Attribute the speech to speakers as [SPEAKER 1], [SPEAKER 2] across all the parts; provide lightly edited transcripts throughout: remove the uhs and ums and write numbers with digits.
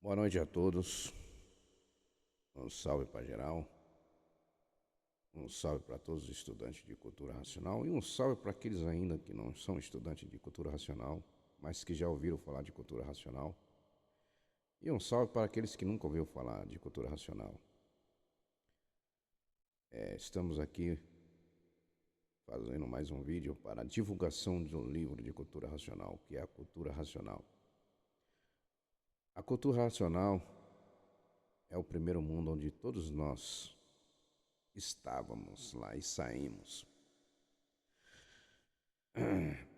[SPEAKER 1] Boa noite a todos. Um salve para geral. Um salve para todos os estudantes de cultura racional e um salve para aqueles ainda que não são estudantes de cultura racional, mas que já ouviram falar de cultura racional. E um salve para aqueles que nunca ouviram falar de cultura racional. Estamos aqui fazendo mais um vídeo para a divulgação de um livro de cultura racional, que é a cultura racional. A cultura racional é o primeiro mundo onde todos nós estávamos lá e saímos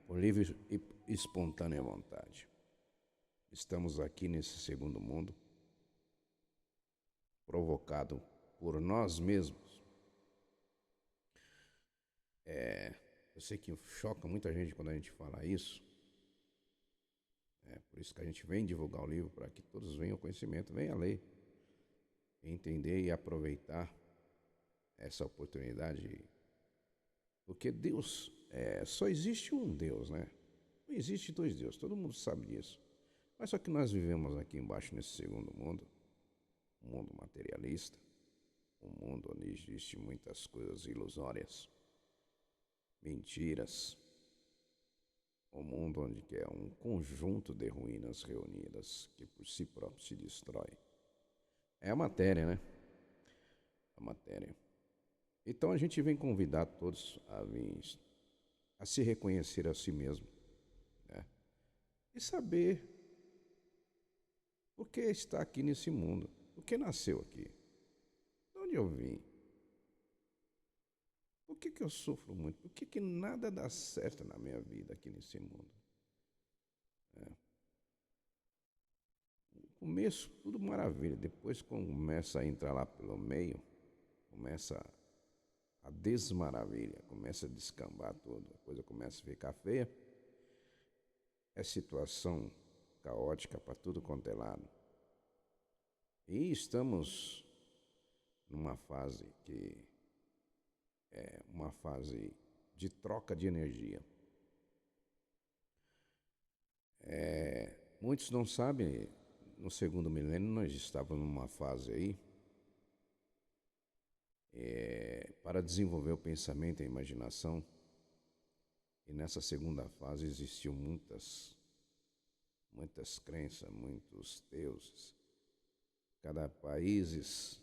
[SPEAKER 1] por livre e espontânea vontade. Estamos aqui nesse segundo mundo, provocado por nós mesmos. Eu sei que choca muita gente quando a gente fala isso. Por isso que a gente vem divulgar o livro, para que todos venham ao conhecimento, venham a ler, entender e aproveitar essa oportunidade. Porque Deus, só existe um Deus, né? Não existe dois deuses, todo mundo sabe disso. Mas só que nós vivemos aqui embaixo nesse segundo mundo, um mundo materialista, um mundo onde existem muitas coisas ilusórias, mentiras, um mundo onde é um conjunto de ruínas reunidas que por si próprio se destrói. É a matéria, né? A matéria. Então a gente vem convidar todos a se reconhecer a si mesmo, né? E saber por que está aqui nesse mundo, por que nasceu aqui, de onde eu vim, por que eu sofro muito, por que nada dá certo na minha vida aqui nesse mundo. No começo, tudo maravilha, depois começa a entrar lá pelo meio, começa a desmaravilha, começa a descambar tudo, a coisa começa a ficar feia, é situação caótica para tudo quanto é lado. E estamos numa fase que é uma fase de troca de energia. Muitos não sabem, no segundo milênio nós estávamos numa fase aí para desenvolver o pensamento e a imaginação. E nessa segunda fase existiam muitas crenças, muitos deuses. Cada país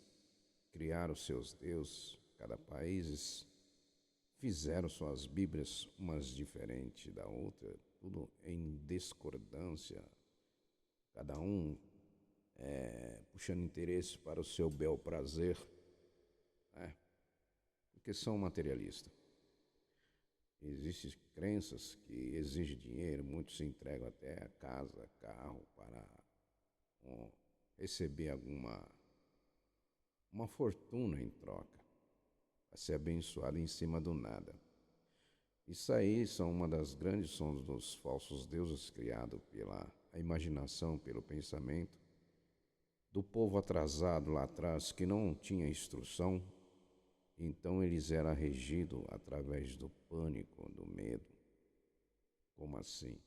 [SPEAKER 1] criaram seus deuses, cada país fizeram suas bíblias umas diferentes da outra, tudo em discordância, cada um puxando interesse para o seu bel prazer, né? Porque são materialistas. Existem crenças que exigem dinheiro, muitos se entregam até a casa, carro, para receber uma fortuna em troca, para ser abençoado em cima do nada. Isso aí são uma das grandes sons dos falsos deuses criados pela imaginação, pelo pensamento, do povo atrasado lá atrás que não tinha instrução, então eles eram regidos através do pânico, do medo. Como assim?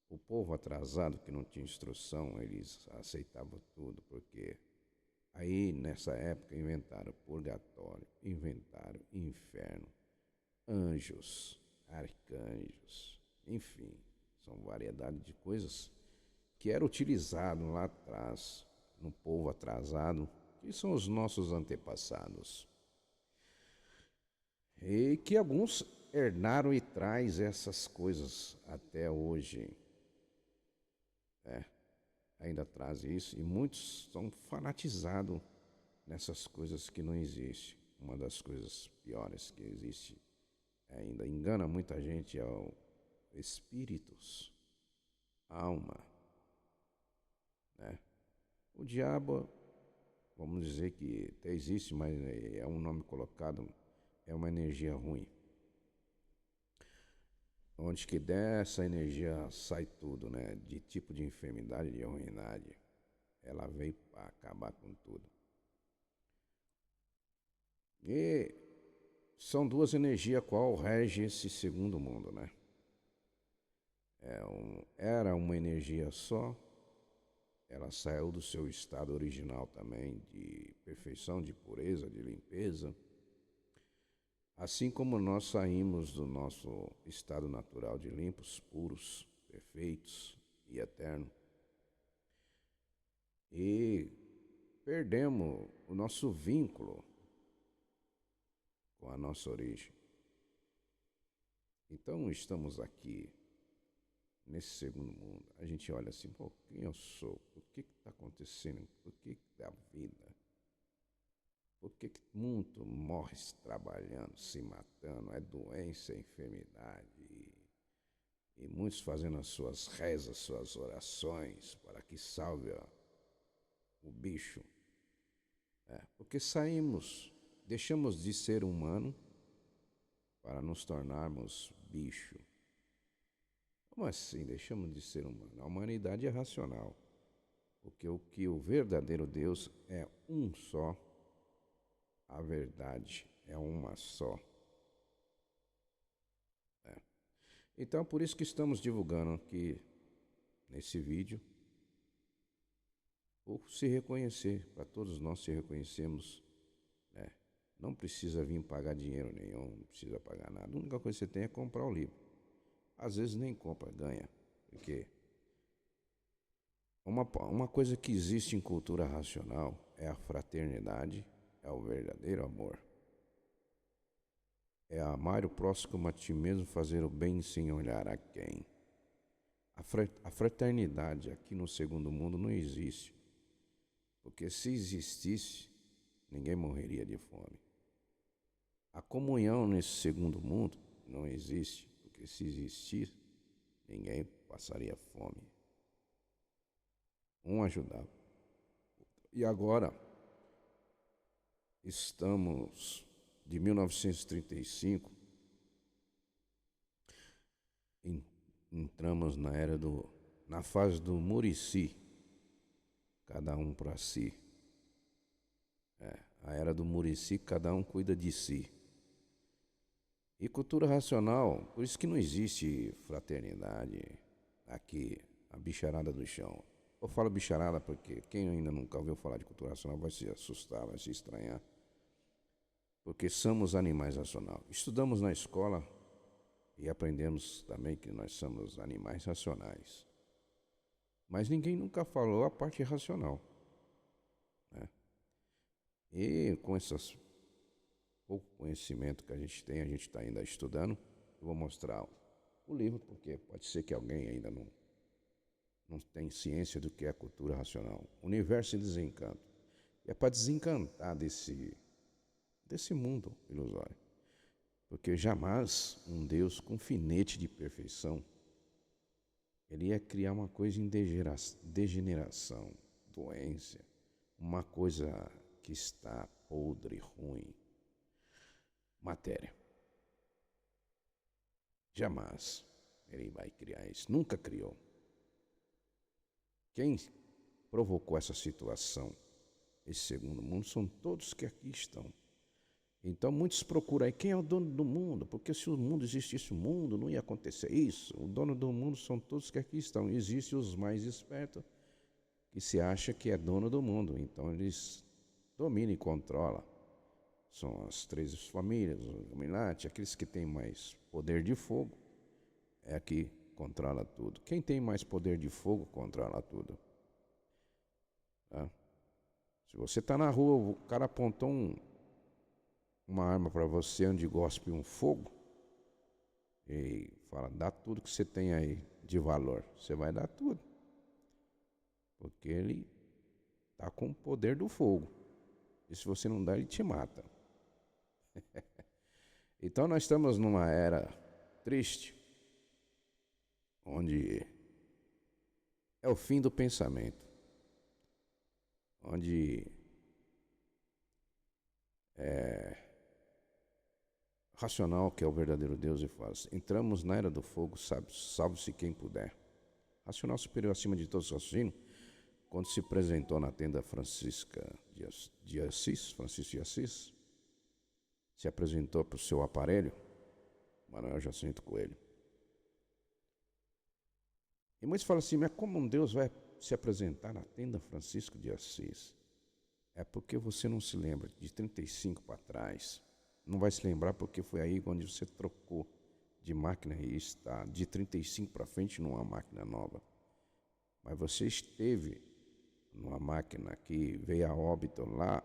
[SPEAKER 1] O povo atrasado que não tinha instrução, eles aceitavam tudo, porque aí nessa época inventaram purgatório, inventaram inferno, anjos, arcanjos, enfim, são variedade de coisas que era utilizado lá atrás no povo atrasado, que são os nossos antepassados. E que alguns herdaram e traz essas coisas até hoje. Ainda traz isso e muitos são fanatizados nessas coisas que não existem. Uma das coisas piores que existe ainda engana muita gente é o espíritos, alma, né? O diabo, vamos dizer que até existe, mas é um nome colocado, é uma energia ruim. Onde que dessa energia sai tudo, né? De tipo de enfermidade, de ruindade. Ela veio para acabar com tudo. E são duas energias qual rege esse segundo mundo, né? Era uma energia só, ela saiu do seu estado original também, de perfeição, de pureza, de limpeza. Assim como nós saímos do nosso estado natural de limpos, puros, perfeitos e eternos, e perdemos o nosso vínculo com a nossa origem. Então estamos aqui, nesse segundo mundo. A gente olha assim, pô, quem eu sou? O que está acontecendo? Por que da vida? Por que muito morre trabalhando, se matando? É doença, é enfermidade. E muitos fazendo as suas rezas, suas orações para que salve o bicho. Porque saímos, deixamos de ser humano para nos tornarmos bicho. Como assim deixamos de ser humano? A humanidade é racional. Porque o que o verdadeiro Deus é um só, a verdade é uma só. Então, por isso que estamos divulgando aqui nesse vídeo, por se reconhecer, para todos nós se reconhecemos, né? Não precisa vir pagar dinheiro nenhum, não precisa pagar nada. A única coisa que você tem é comprar o livro. Às vezes nem compra, ganha. Porque uma coisa que existe em cultura racional é a fraternidade, é o verdadeiro amor. É amar o próximo como a ti mesmo, fazer o bem sem olhar a quem. A fraternidade aqui no segundo mundo não existe. Porque se existisse, ninguém morreria de fome. A comunhão nesse segundo mundo não existe. Porque se existisse, ninguém passaria fome. Um ajudava. E agora, estamos de 1935, entramos na fase do Murici, cada um para si. A era do Murici, cada um cuida de si. E cultura racional, por isso que não existe fraternidade aqui, a bicharada do chão. Eu falo bicharada porque quem ainda nunca ouviu falar de cultura racional vai se assustar, vai se estranhar. Porque somos animais racionais. Estudamos na escola e aprendemos também que nós somos animais racionais. Mas ninguém nunca falou a parte racional. E com esse pouco conhecimento que a gente tem, a gente está ainda estudando. Eu vou mostrar o livro, porque pode ser que alguém ainda não tem ciência do que é cultura racional. Universo em Desencanto. E é para desencantar desse mundo ilusório. Porque jamais um Deus com finete de perfeição, ele ia criar uma coisa em degeneração, doença, uma coisa que está podre, ruim. Matéria. Jamais ele vai criar isso. Nunca criou. Quem provocou essa situação, esse segundo mundo, são todos que aqui estão. Então muitos procuram aí, quem é o dono do mundo? Porque se o mundo existisse o mundo, não ia acontecer isso. O dono do mundo são todos que aqui estão. Existem os mais espertos, que se acha que é dono do mundo. Então eles dominam e controlam. São as 13 famílias, os Illuminati, aqueles que têm mais poder de fogo, é que controla tudo. Quem tem mais poder de fogo, controla tudo. Tá? Se você está na rua, o cara apontou uma arma para você onde gospe um fogo e fala, dá tudo que você tem aí de valor. Você vai dar tudo. Porque ele está com o poder do fogo. E se você não dá, ele te mata. Então nós estamos numa era triste, onde é o fim do pensamento, onde racional, que é o verdadeiro Deus, e faz. Entramos na era do fogo, salve-se quem puder. Racional superior acima de todos os raciocínios, quando se apresentou na tenda Francisco de Assis, se apresentou para o seu aparelho, Manuel Jacinto Coelho. E muitos falam assim, mas como um Deus vai se apresentar na tenda Francisco de Assis? É porque você não se lembra de 35 para trás. Não vai se lembrar porque foi aí onde você trocou de máquina e está de 35 para frente numa máquina nova. Mas você esteve numa máquina que veio a óbito lá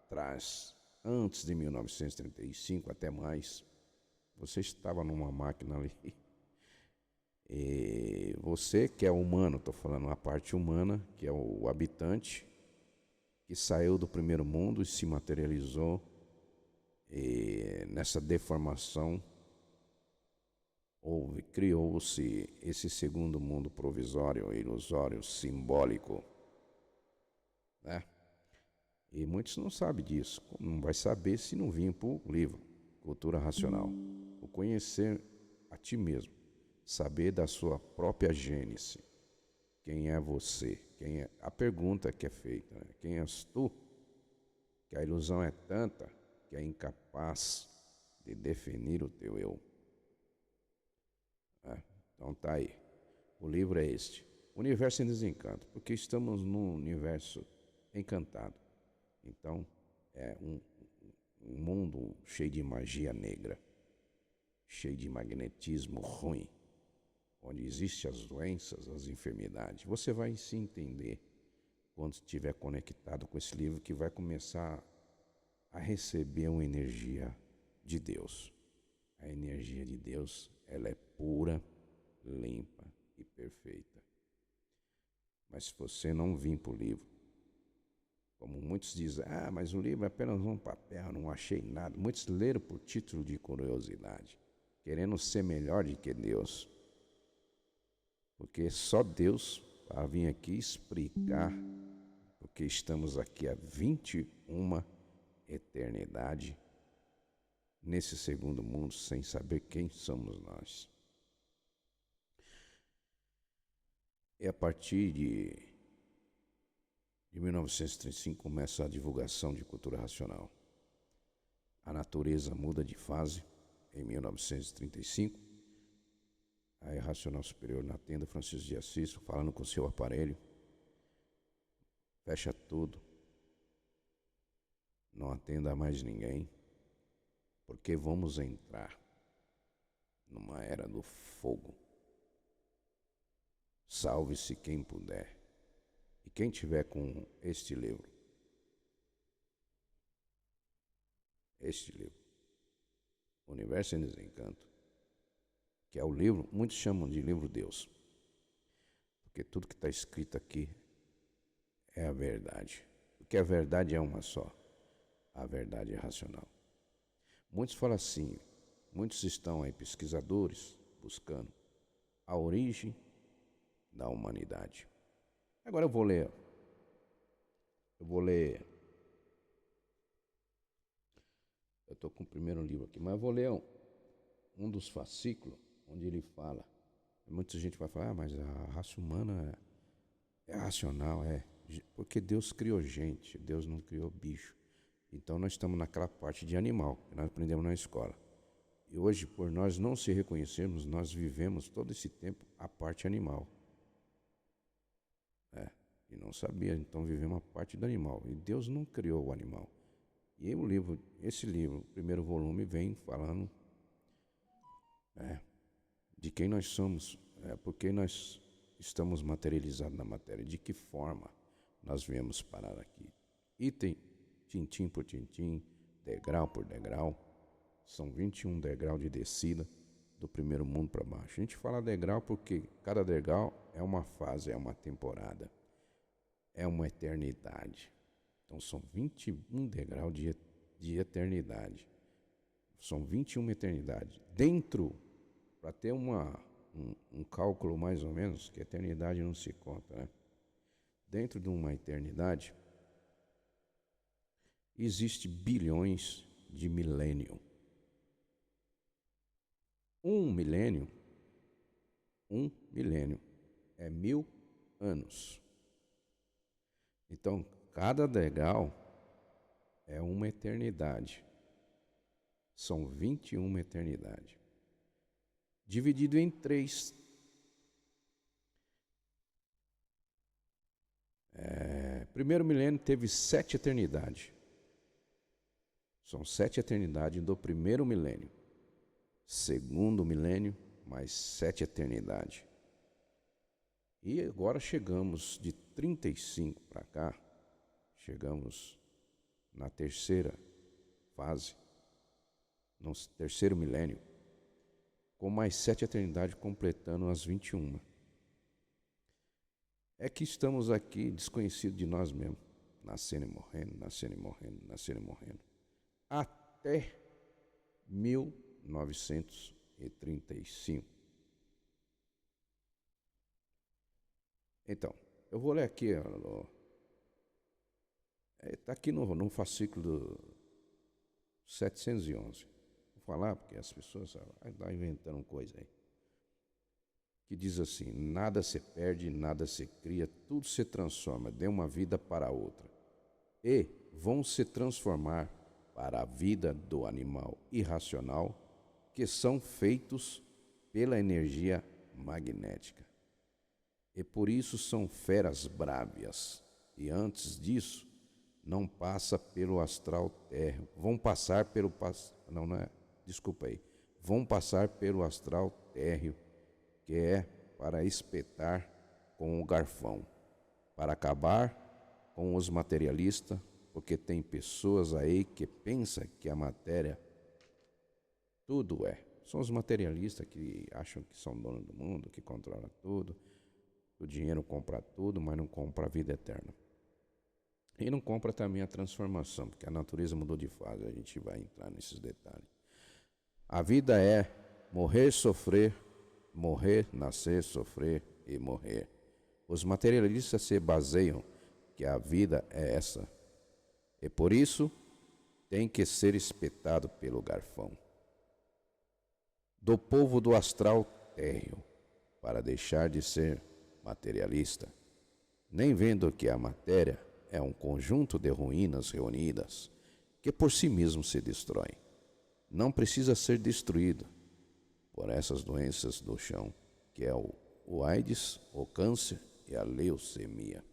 [SPEAKER 1] atrás, antes de 1935, até mais. Você estava numa máquina ali. E você que é humano, estou falando a parte humana, que é o habitante, que saiu do primeiro mundo e se materializou e nessa deformação criou-se esse segundo mundo provisório, ilusório, simbólico, né? E muitos não sabem disso. Não vai saber se não vir para o livro Cultura Racional. O conhecer a ti mesmo, saber da sua própria gênese. Quem é você? Quem é? A pergunta que é feita, né? Quem és tu? Que a ilusão é tanta que é incapaz de definir o teu eu. Então tá aí. O livro é este. Universo em Desencanto, porque estamos num universo encantado. Então é um mundo cheio de magia negra, cheio de magnetismo ruim, onde existem as doenças, as enfermidades. Você vai se entender quando estiver conectado com esse livro, que vai começar a receber uma energia de Deus. A energia de Deus, ela é pura, limpa e perfeita. Mas se você não vir para o livro, como muitos dizem, mas o livro é apenas um papel, não achei nada. Muitos leram por título de curiosidade, querendo ser melhor do que Deus. Porque só Deus para vir aqui explicar, porque estamos aqui há 21 eternidade nesse segundo mundo sem saber quem somos nós. E a partir de 1935 começa a divulgação de cultura racional. A natureza muda de fase em 1935. A Irracional Superior na tenda Francisco de Assis, falando com seu aparelho, fecha tudo, não atenda a mais ninguém, porque vamos entrar numa era do fogo. Salve-se quem puder. E quem tiver com este livro, Universo em Desencanto, que é o livro, muitos chamam de livro Deus, porque tudo que está escrito aqui é a verdade. Porque a verdade é uma só, a verdade é racional. Muitos falam assim, muitos estão aí, pesquisadores, buscando a origem da humanidade. Agora eu vou ler, eu estou com o primeiro livro aqui, mas eu vou ler um dos fascículos onde ele fala. Muita gente vai falar, mas a raça humana é racional, porque Deus criou gente, Deus não criou bicho. Então nós estamos naquela parte de animal, que nós aprendemos na escola. E hoje, por nós não se reconhecermos, nós vivemos todo esse tempo a parte animal. E não sabia, então vivemos a parte do animal. E Deus não criou o animal. E esse livro, o primeiro volume, vem falando de quem nós somos, porque nós estamos materializados na matéria, de que forma nós viemos parar aqui. Item, tintim por tintim, degrau por degrau, são 21 degraus de descida do primeiro mundo para baixo. A gente fala degrau porque cada degrau é uma fase, é uma temporada, é uma eternidade. Então são 21 degraus de eternidade. São 21 eternidades. Dentro, para ter um cálculo mais ou menos, que a eternidade não se conta, né? Dentro de uma eternidade, existe bilhões de milênio. Um milênio é 1000 anos. Então, cada degrau é uma eternidade. São 21 eternidades. Dividido em 3. Primeiro milênio teve 7 eternidades. São 7 eternidades do primeiro milênio. Segundo milênio, mais 7 eternidades. E agora chegamos de 35 para cá, chegamos na terceira fase, no terceiro milênio, com mais 7 eternidades completando as 21. É que estamos aqui desconhecidos de nós mesmos, nascendo e morrendo, nascendo e morrendo, nascendo e morrendo, até 1935. Então, eu vou ler aqui, está aqui no fascículo do 711. Vou falar porque as pessoas estão inventando coisa aí. Que diz assim: nada se perde, nada se cria, tudo se transforma de uma vida para outra. E vão se transformar para a vida do animal irracional, que são feitos pela energia magnética. E por isso são feras brávias, e antes disso não passa pelo astral térreo. Vão passar pelo vão passar pelo astral térreo, que é para espetar com o garfão, para acabar com os materialistas, porque tem pessoas aí que pensam que a matéria tudo é. São os materialistas que acham que são donos do mundo, que controlam tudo. O dinheiro compra tudo, mas não compra a vida eterna. E não compra também a transformação, porque a natureza mudou de fase, a gente vai entrar nesses detalhes. A vida é morrer, sofrer, morrer, nascer, sofrer e morrer. Os materialistas se baseiam que a vida é essa. E por isso tem que ser espetado pelo garfão. Do povo do astral térreo, para deixar de ser materialista, nem vendo que a matéria é um conjunto de ruínas reunidas, que por si mesmo se destrói. Não precisa ser destruído por essas doenças do chão, que é o AIDS, o câncer e a leucemia.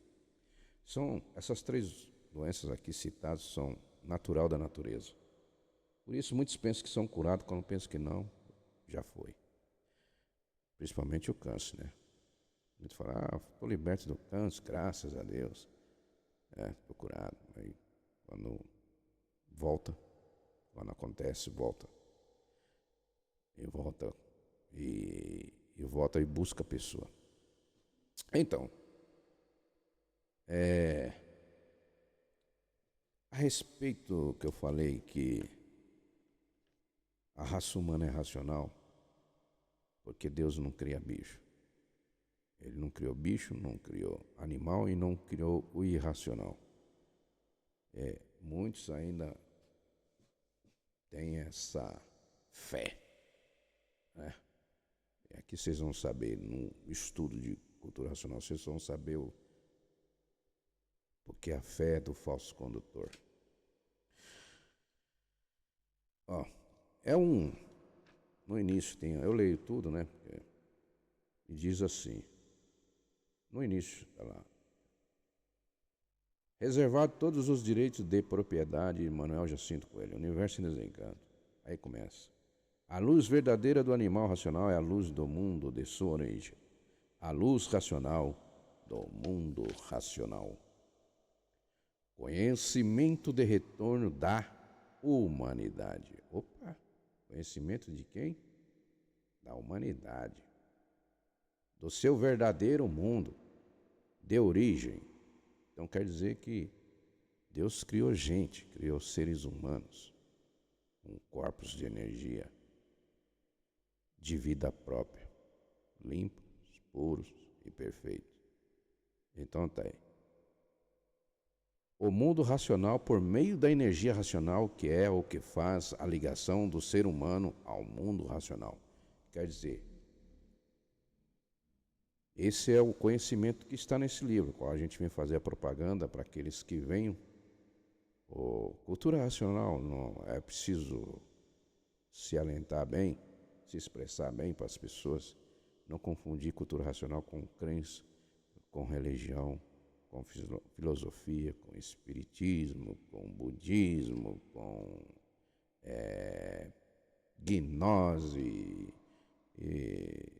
[SPEAKER 1] Essas 3 doenças aqui citadas são natural da natureza. Por isso muitos pensam que são curados, quando pensam que não, já foi. Principalmente o câncer, né? Muitos falam, estou liberto do câncer, graças a Deus. Estou curado. Aí, quando acontece, volta. E volta e busca a pessoa. Então, a respeito que eu falei que a raça humana é racional, porque Deus não cria bicho. Ele não criou bicho, não criou animal e não criou o irracional. Muitos ainda têm essa fé. Né? Aqui vocês vão saber, no estudo de cultura racional, vocês vão saber porque a fé é do falso condutor. No início eu leio tudo, né? E diz assim, no início, tá lá. Reservado todos os direitos de propriedade, Manuel Jacinto Coelho, Universo em Desencanto. Aí começa. A luz verdadeira do animal racional é a luz do mundo de sua origem. A luz racional do mundo racional. Conhecimento de retorno da humanidade. Opa! Conhecimento de quem? Da humanidade. Do seu verdadeiro mundo, de origem. Então quer dizer que Deus criou gente, criou seres humanos, com corpos de energia, de vida própria, limpos, puros e perfeitos. Então tá aí. O mundo racional por meio da energia racional, que é o que faz a ligação do ser humano ao mundo racional. Quer dizer, esse é o conhecimento que está nesse livro, qual a gente vem fazer a propaganda para aqueles que venham. Cultura racional, não é preciso se alentar bem, se expressar bem para as pessoas, não confundir cultura racional com crença, com religião, com filosofia, com espiritismo, com budismo, com gnose, e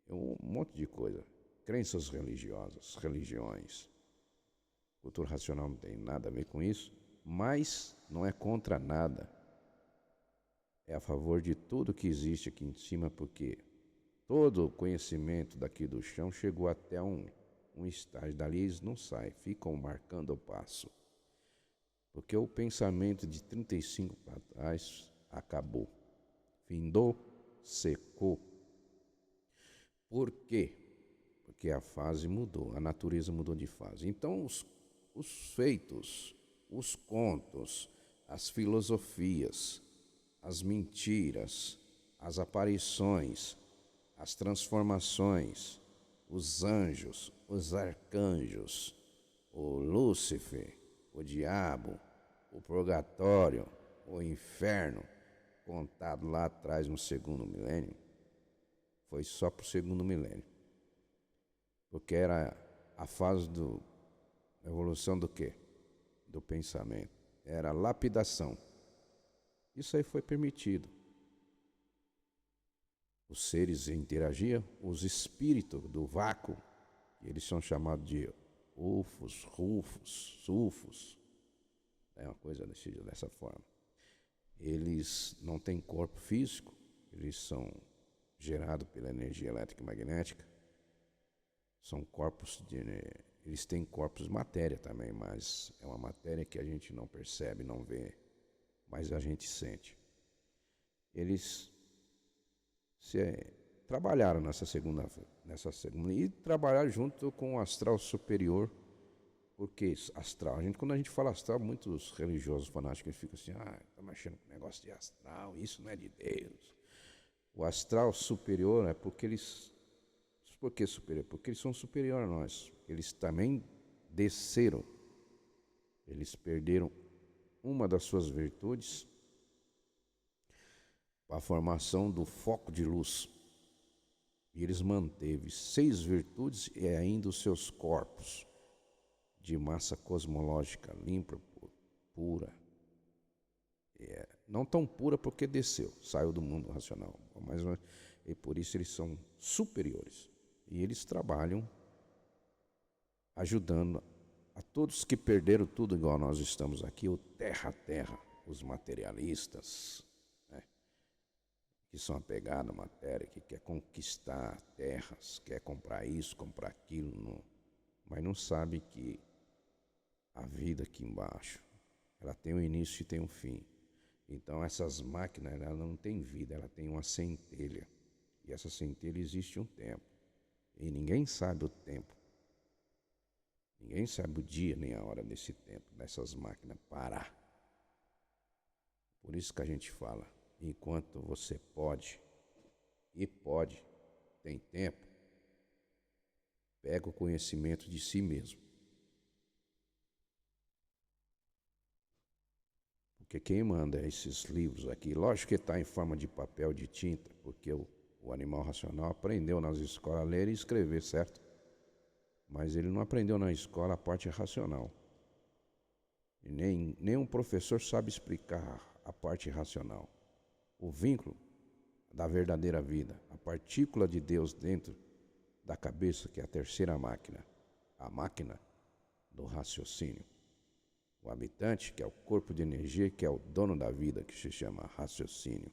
[SPEAKER 1] um monte de coisa. Crenças religiosas, religiões. Cultura racional não tem nada a ver com isso, mas não é contra nada. É a favor de tudo que existe aqui em cima, porque todo o conhecimento daqui do chão chegou até um estágio. Dali eles não saem, ficam marcando o passo. Porque o pensamento de 35 para trás acabou. Findou, secou. Por quê? Porque a fase mudou, a natureza mudou de fase. Então, os feitos, os contos, as filosofias, as mentiras, as aparições, as transformações, os anjos, os arcanjos, o Lúcifer, o diabo, o purgatório, o inferno, contado lá atrás no segundo milênio, foi só para o segundo milênio. Porque era a fase da evolução do quê? Do pensamento. Era a lapidação. Isso aí foi permitido. Os seres interagiam, os espíritos do vácuo, eles são chamados de ufos, rufos, sulfos, é uma coisa dessa forma. Eles não têm corpo físico, eles são gerados pela energia elétrica e magnética. São corpos eles têm corpos de matéria também, mas é uma matéria que a gente não percebe, não vê, mas a gente sente. Eles trabalharam nessa segunda e trabalharam junto com o astral superior. Porque astral, quando a gente fala astral, muitos religiosos fanáticos ficam assim, tá mexendo com negócio de astral, isso não é de Deus. O astral superior é porque eles... Por que superior? Porque eles são superiores a nós. Eles também desceram. Eles perderam uma das suas virtudes para a formação do foco de luz. E eles manteve 6 virtudes e ainda os seus corpos de massa cosmológica limpa, pura. Não tão pura porque desceu, saiu do mundo racional. Mas e por isso eles são superiores. E eles trabalham ajudando a todos que perderam tudo igual nós estamos aqui, o terra, os materialistas, né, que são apegados à matéria, que quer conquistar terras, quer comprar isso, comprar aquilo, mas não sabe que a vida aqui embaixo, ela tem um início e tem um fim. Então essas máquinas, ela não tem vida, ela tem uma centelha. E essa centelha existe um tempo. E ninguém sabe o tempo. Ninguém sabe o dia nem a hora desse tempo, dessas máquinas parar. Por isso que a gente fala, enquanto você pode, tem tempo, pega o conhecimento de si mesmo. Porque quem manda esses livros aqui, lógico que está em forma de papel, de tinta, porque o animal racional aprendeu nas escolas a ler e escrever, certo? Mas ele não aprendeu na escola a parte racional. E nem um professor sabe explicar a parte racional. O vínculo da verdadeira vida, a partícula de Deus dentro da cabeça, que é a terceira máquina, a máquina do raciocínio. O habitante, que é o corpo de energia, que é o dono da vida, que se chama raciocínio.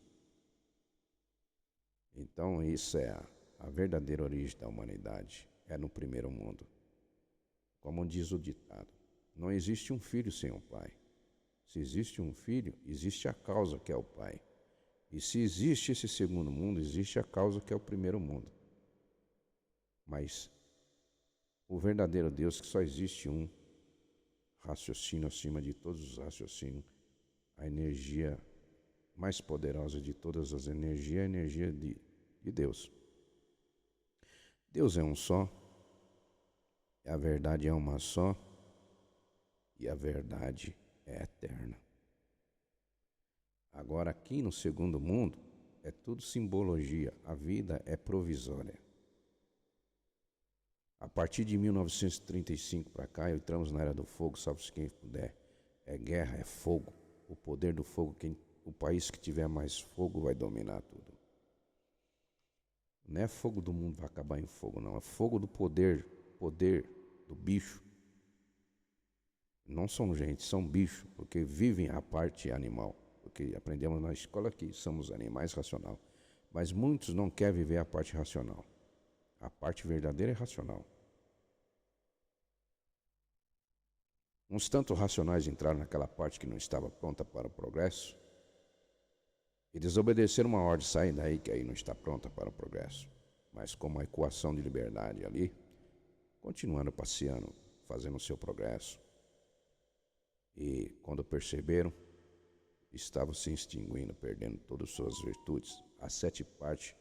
[SPEAKER 1] Então, isso é a verdadeira origem da humanidade, é no primeiro mundo. Como diz o ditado, não existe um filho sem o pai. Se existe um filho, existe a causa, que é o pai. E se existe esse segundo mundo, existe a causa, que é o primeiro mundo. Mas o verdadeiro Deus, que só existe um, raciocínio acima de todos os raciocínios, a energia mais poderosa de todas as energias, é a energia de Deus. Deus é um só, a verdade é uma só, e a verdade é eterna. Agora, aqui no segundo mundo, é tudo simbologia, a vida é provisória. A partir de 1935 para cá, entramos na Era do Fogo, salve-se quem puder. É guerra, é fogo. O poder do fogo, o país que tiver mais fogo vai dominar tudo. Não é fogo do mundo vai acabar em fogo, não. É fogo do poder do bicho. Não são gente, são bichos, porque vivem a parte animal. Porque aprendemos na escola que somos animais racional. Mas muitos não querem viver a parte racional. A parte verdadeira é racional. Uns tantos racionais entraram naquela parte que não estava pronta para o progresso e desobedeceram uma ordem, saem daí que aí não está pronta para o progresso. Mas com uma equação de liberdade ali, continuando passeando, fazendo o seu progresso. E quando perceberam, estavam se extinguindo, perdendo todas as suas virtudes, as 7 partes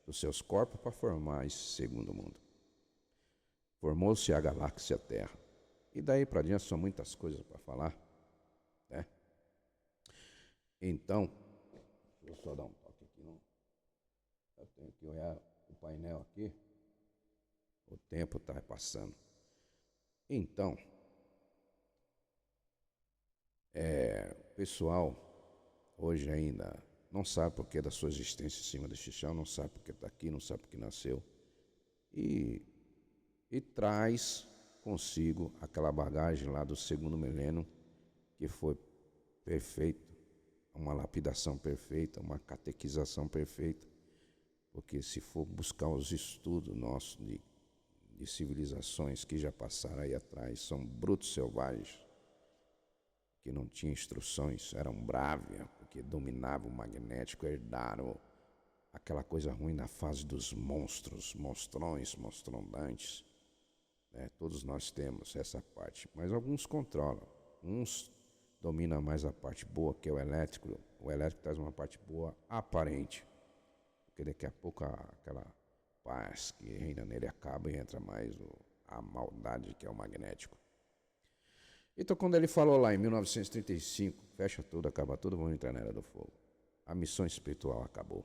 [SPEAKER 1] dos seus corpos para formar esse segundo mundo. Formou-se a galáxia Terra. E daí para diante são muitas coisas para falar, né? Então, deixa eu só dar um toque aqui, não? Eu tenho que olhar o painel aqui. O tempo está passando. Então, o pessoal hoje ainda não sabe por que da sua existência em cima deste chão, não sabe por que está aqui, não sabe por que nasceu. E traz consigo aquela bagagem lá do segundo milênio que foi perfeito, uma lapidação perfeita, uma catequização perfeita. Porque se for buscar os estudos nossos de civilizações que já passaram aí atrás, são brutos selvagens, que não tinham instruções, eram brávias, porque dominavam o magnético, herdaram aquela coisa ruim na fase dos monstros, monstrões, monstrondantes. Todos nós temos essa parte, mas alguns controlam. Uns dominam mais a parte boa, que é o elétrico. O elétrico traz uma parte boa aparente, porque daqui a pouco aquela paz que reina nele acaba e entra mais a maldade, que é o magnético. Então, quando ele falou lá em 1935, fecha tudo, acaba tudo, vamos entrar na Era do Fogo. A missão espiritual acabou.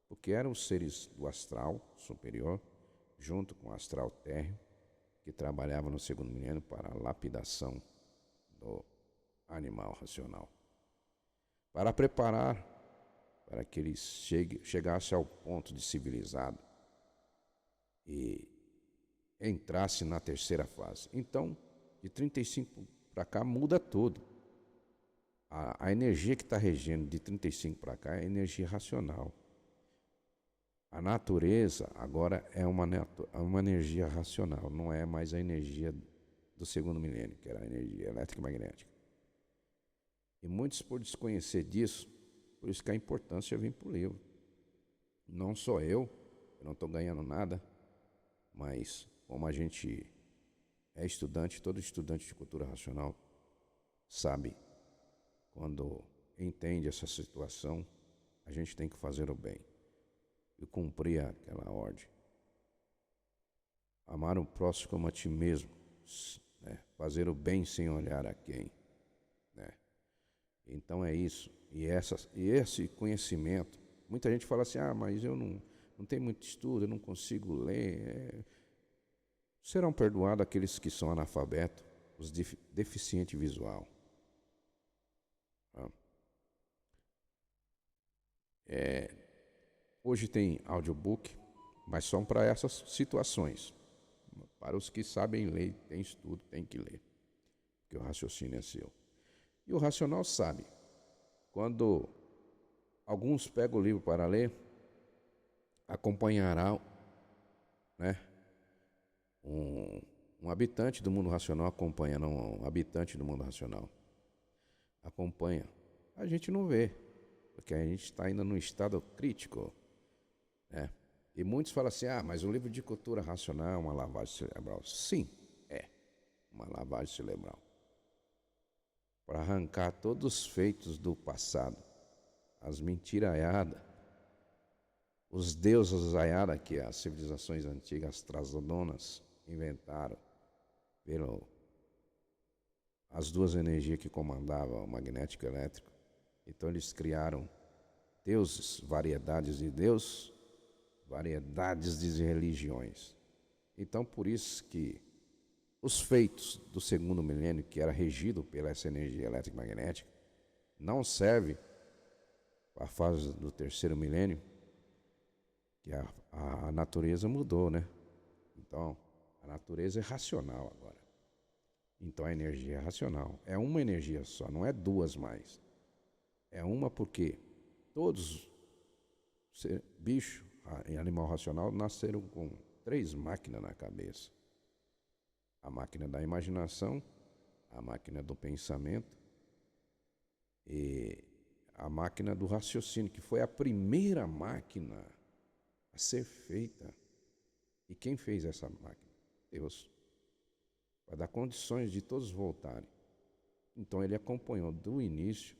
[SPEAKER 1] Porque eram os seres do astral superior, junto com o astral térreo, que trabalhavam no segundo milênio para a lapidação do animal racional. Para preparar para que ele chegasse ao ponto de civilizado e entrasse na terceira fase. Então, de 35 para cá muda tudo. A energia que está regendo de 35 para cá é energia racional. A natureza agora é uma energia racional, não é mais a energia do segundo milênio, que era a energia elétrica e magnética. E muitos, por desconhecer disso, por isso que a importância vem para o livro. Não só eu não estou ganhando nada, mas como a gente é estudante, todo estudante de cultura racional sabe, quando entende essa situação, a gente tem que fazer o bem e cumprir aquela ordem. Amar o próximo como a ti mesmo, né? Fazer o bem sem olhar a quem, né? Então é isso. E esse conhecimento, muita gente fala assim, mas eu não tenho muito estudo, eu não consigo ler. Serão perdoados aqueles que são analfabetos, os deficientes visual. Hoje tem audiobook, mas são para essas situações. Para os que sabem ler, tem estudo, tem que ler, porque o raciocínio é seu. E o racional sabe. Quando alguns pegam o livro para ler, acompanhará, né? Um habitante do mundo racional acompanha, não um habitante do mundo racional. Acompanha. A gente não vê, porque a gente está ainda num estado crítico, né? E muitos falam assim, mas o livro de cultura racional é uma lavagem cerebral. Sim, é uma lavagem cerebral. Para arrancar todos os feitos do passado, as mentiraiadas, os deuses aiadas que as civilizações antigas trasodonas inventaram as duas energias que comandavam o magnético e o elétrico. Então eles criaram deuses, variedades de Deus, variedades de religiões. Então, por isso que os feitos do segundo milênio, que era regido pela essa energia elétrica e magnética, não serve para a fase do terceiro milênio, que a natureza mudou, né? Então, a natureza é racional agora. Então, a energia é racional. É uma energia só, não é duas mais. É uma porque todos, bicho e animal racional, nasceram com 3 máquinas na cabeça. A máquina da imaginação, a máquina do pensamento e a máquina do raciocínio, que foi a primeira máquina a ser feita. E quem fez essa máquina? Deus. Para dar condições de todos voltarem. Então ele acompanhou do início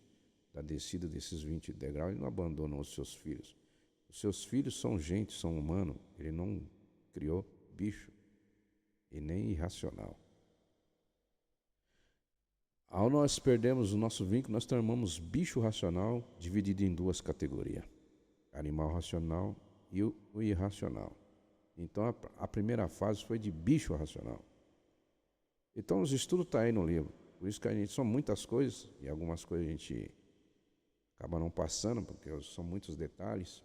[SPEAKER 1] da descida desses 20 degraus e não abandonou os seus filhos. Os seus filhos são gente, são humanos. Ele não criou bicho e nem irracional. Ao nós perdermos o nosso vínculo, nós transformamos bicho racional dividido em 2 categorias. Animal racional e o irracional. Então a primeira fase foi de bicho racional. Então os estudos estão aí no livro. Por isso que a gente são muitas coisas, e algumas coisas a gente acaba não passando, porque são muitos detalhes.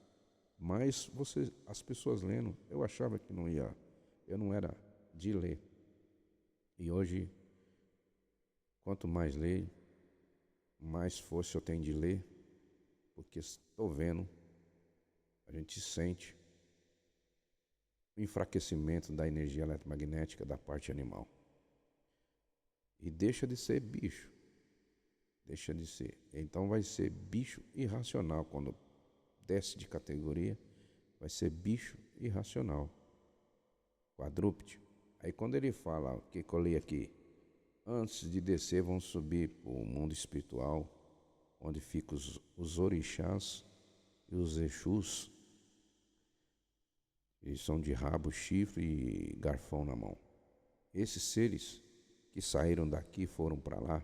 [SPEAKER 1] Mas as pessoas lendo, eu achava que não ia, eu não era de ler. E hoje, quanto mais leio, mais força eu tenho de ler, porque estou vendo, a gente sente o enfraquecimento da energia eletromagnética da parte animal. E deixa de ser bicho. Deixa de ser. Então vai ser bicho irracional. Quando desce de categoria, vai ser bicho irracional. Quadrúpede. Aí quando ele fala, o que eu li aqui? Antes de descer, vão subir para o mundo espiritual, onde ficam os orixás e os exus. Eles são de rabo, chifre e garfão na mão. Esses seres que saíram daqui e foram para lá,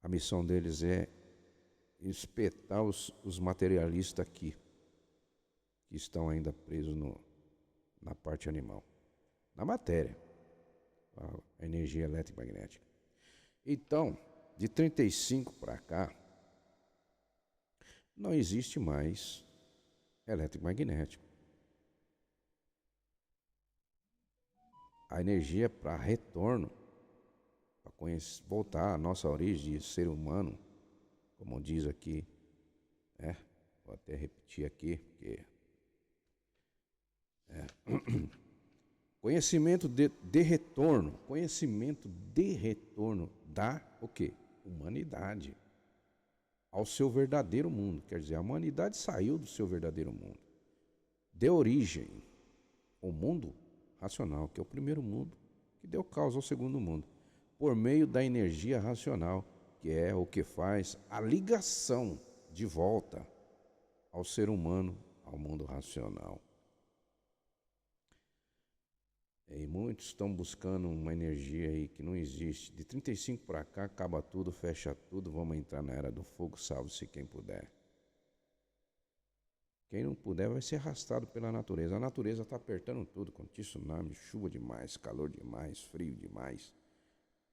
[SPEAKER 1] a missão deles é espetar os materialistas aqui, que estão ainda presos na parte animal, na matéria, a energia elétrica e magnética. Então, de 35 para cá, não existe mais elétrico e magnético. A energia para retorno, para voltar à nossa origem de ser humano, como diz aqui, né? Vou até repetir aqui, porque conhecimento de retorno da o quê? Humanidade ao seu verdadeiro mundo. Quer dizer, a humanidade saiu do seu verdadeiro mundo, deu origem ao mundo racional, que é o primeiro mundo, que deu causa ao segundo mundo, por meio da energia racional, que é o que faz a ligação de volta ao ser humano, ao mundo racional. E muitos estão buscando uma energia aí que não existe. De 35 para cá, acaba tudo, fecha tudo, vamos entrar na era do fogo, salve-se quem puder. Quem não puder vai ser arrastado pela natureza. A natureza está apertando tudo, com tsunami, chuva demais, calor demais, frio demais,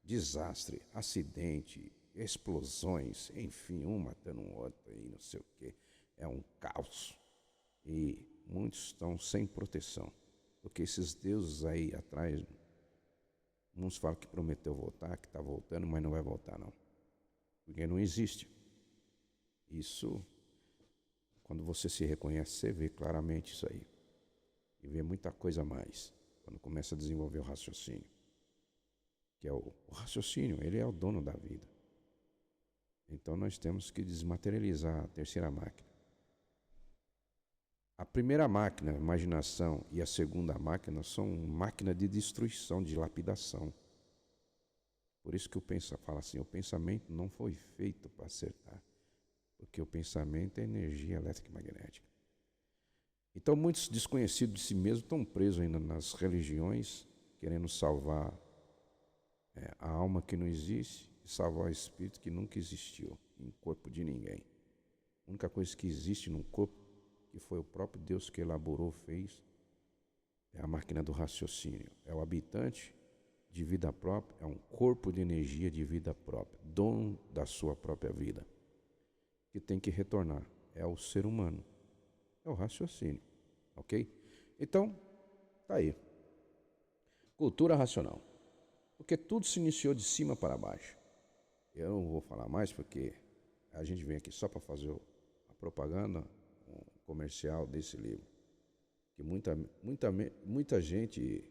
[SPEAKER 1] desastre, acidente, explosões, enfim, um matando o outro aí, não sei o quê. É um caos. E muitos estão sem proteção. Porque esses deuses aí atrás, uns falam que prometeu voltar, que está voltando, mas não vai voltar não. Porque não existe. Isso, quando você se reconhece, você vê claramente isso aí. E vê muita coisa a mais, quando começa a desenvolver o raciocínio. Que é o raciocínio, ele é o dono da vida. Então nós temos que desmaterializar a terceira máquina. A primeira máquina, a imaginação, e a segunda máquina são máquinas de destruição, de lapidação. Por isso que fala assim, o pensamento não foi feito para acertar, porque o pensamento é energia elétrica e magnética. Então muitos desconhecidos de si mesmos estão presos ainda nas religiões, querendo salvar a alma que não existe e salvar o espírito que nunca existiu em corpo de ninguém. A única coisa que existe num corpo, que foi o próprio Deus que elaborou, fez, É a máquina do raciocínio. É o habitante de vida própria, é um corpo de energia de vida própria, dono da sua própria vida, que tem que retornar. É o ser humano. É o raciocínio. Ok? Então, tá aí. Cultura racional. Porque tudo se iniciou de cima para baixo. Eu não vou falar mais porque a gente vem aqui só para fazer a propaganda, o comercial desse livro. Que muita gente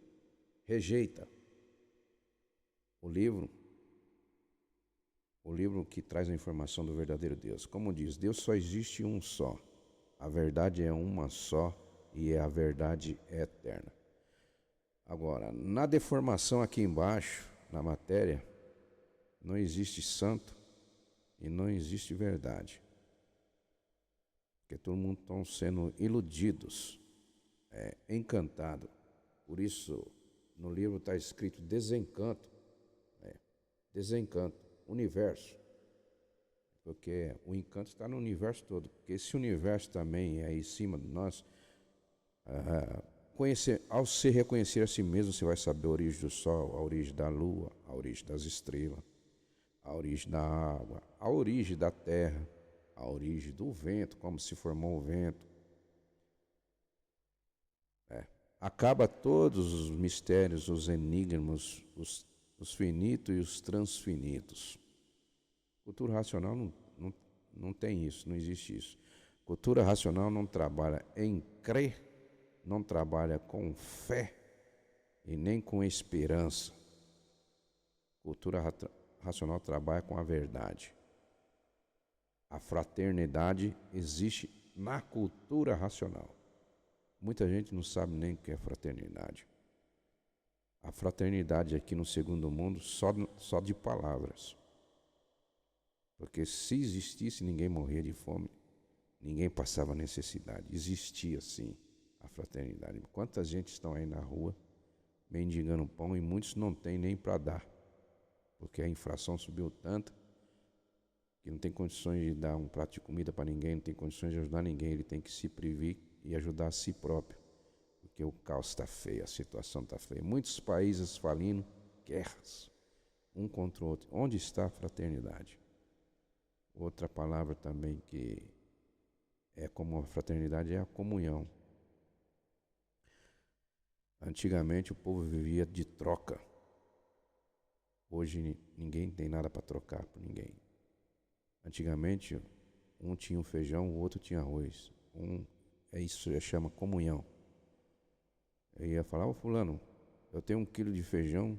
[SPEAKER 1] rejeita o livro que traz a informação do verdadeiro Deus. Como diz, Deus só existe um só. A verdade é uma só e a verdade é eterna. Agora, na deformação aqui embaixo, na matéria, não existe santo e não existe verdade. Porque todo mundo está sendo iludidos, encantado. Por isso, no livro está escrito desencanto. Desencanto, universo. Porque o encanto está no universo todo. Porque esse universo também é em cima de nós. Ao se reconhecer a si mesmo, você vai saber a origem do sol, a origem da lua, a origem das estrelas, a origem da água, a origem da terra, a origem do vento, como se formou o vento. Acaba todos os mistérios, os enigmas, os finitos e os transfinitos. Cultura racional não tem isso, não existe isso. Cultura racional não trabalha em crer, não trabalha com fé e nem com esperança. Cultura racional trabalha com a verdade. A fraternidade existe na cultura racional. Muita gente não sabe nem o que é fraternidade. A fraternidade aqui no segundo mundo só de palavras. Porque se existisse, ninguém morria de fome, ninguém passava necessidade. Existia sim a fraternidade. Quantas gente estão aí na rua mendigando pão e muitos não têm nem para dar. Porque a inflação subiu tanto que não tem condições de dar um prato de comida para ninguém, não tem condições de ajudar ninguém, ele tem que se privir e ajudar a si próprio, porque o caos está feio, a situação está feia. Muitos países falindo, guerras, um contra o outro. Onde está a fraternidade? Outra palavra também que é como a fraternidade é a comunhão. Antigamente o povo vivia de troca. Hoje ninguém tem nada para trocar por ninguém. Antigamente um tinha um feijão, o outro tinha arroz. Isso já chama comunhão. Eu ia falar, ô fulano, eu tenho 1 quilo de feijão,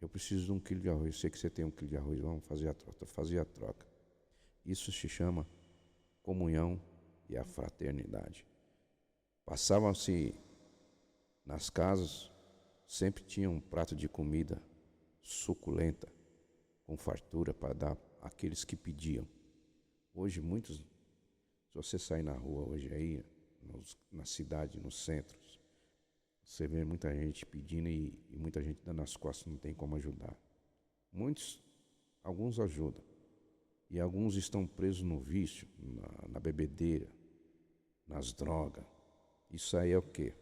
[SPEAKER 1] eu preciso de 1 quilo de arroz. Sei que você tem 1 quilo de arroz, vamos fazer a troca. Fazia a troca. Isso se chama comunhão e a fraternidade. Passavam-se nas casas, sempre tinha um prato de comida suculenta, com fartura para dar àqueles que pediam. Hoje muitos, se você sair na rua hoje aí, na cidade, nos centros, você vê muita gente pedindo e muita gente dando as costas, não tem como ajudar. Alguns ajudam. E alguns estão presos no vício, na bebedeira, nas drogas. Isso aí é o quê?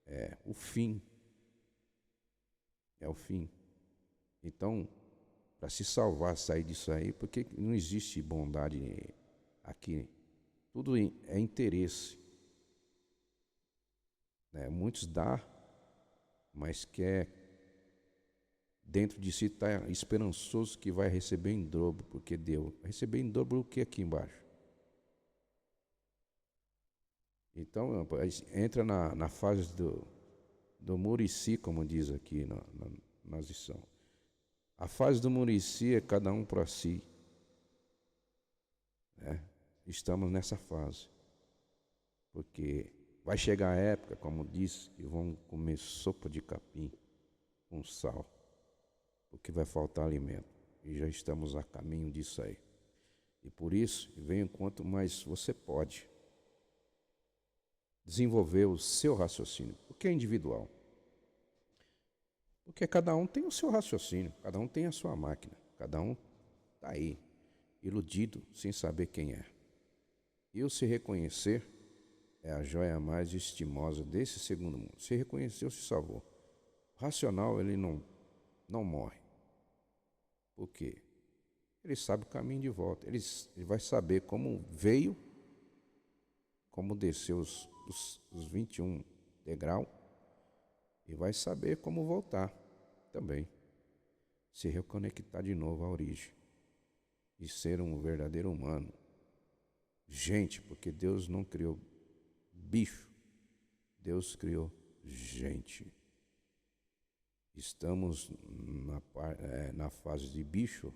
[SPEAKER 1] É o fim. É o fim. Então, para se salvar, sair disso aí, porque não existe bondade aqui. Tudo é interesse. Muitos dão, mas dentro de si está esperançoso que vai receber em dobro, porque deu. Vai receber em dobro o que aqui embaixo? Então, entra na fase do Murici, como diz aqui na lição. A fase do Murici é cada um para si. Estamos nessa fase. Porque vai chegar a época, como disse, que vão comer sopa de capim com sal. Porque vai faltar alimento. E já estamos a caminho disso aí. E por isso, venha quanto mais você pode desenvolver o seu raciocínio. Porque é individual. Porque cada um tem o seu raciocínio, cada um tem a sua máquina, cada um está aí, iludido, sem saber quem é. E o se reconhecer é a joia mais estimosa desse segundo mundo. Se reconheceu, se salvou. O racional, ele não morre. Por quê? Ele sabe o caminho de volta. Ele vai saber como veio, como desceu os 21 degraus, e vai saber como voltar também. Se reconectar de novo à origem. E ser um verdadeiro humano. Gente, porque Deus não criou bicho. Deus criou gente. Estamos na fase de bicho,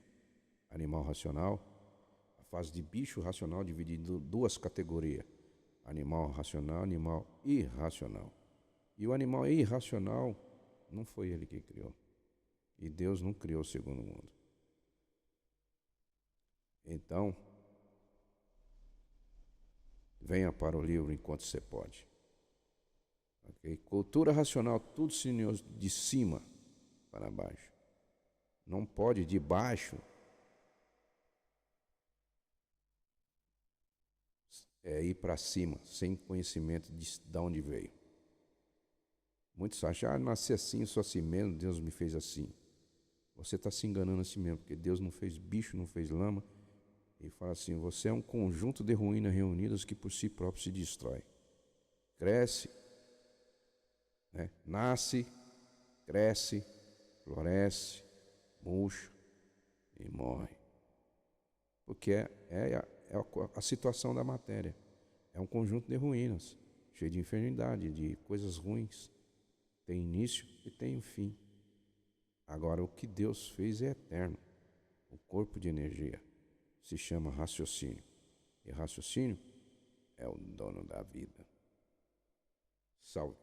[SPEAKER 1] animal racional. A fase de bicho racional dividida em duas categorias. Animal racional, animal irracional. E o animal irracional não foi ele que criou. E Deus não criou o segundo mundo. Então, venha para o livro enquanto você pode. Okay? Cultura racional, tudo de cima para baixo. Não pode de baixo ir para cima, sem conhecimento de onde veio. Muitos acham, nasci assim, sou assim mesmo, Deus me fez assim. Você está se enganando assim mesmo, porque Deus não fez bicho, não fez lama. E fala assim, você é um conjunto de ruínas reunidas que por si próprio se destrói. Cresce, né? Nasce, cresce, floresce, murcha e morre. Porque é a situação da matéria. É um conjunto de ruínas, cheio de enfermidade, de coisas ruins. Tem início e tem um fim. Agora, o que Deus fez é eterno. O corpo de energia se chama raciocínio. E raciocínio é o dono da vida. Salve.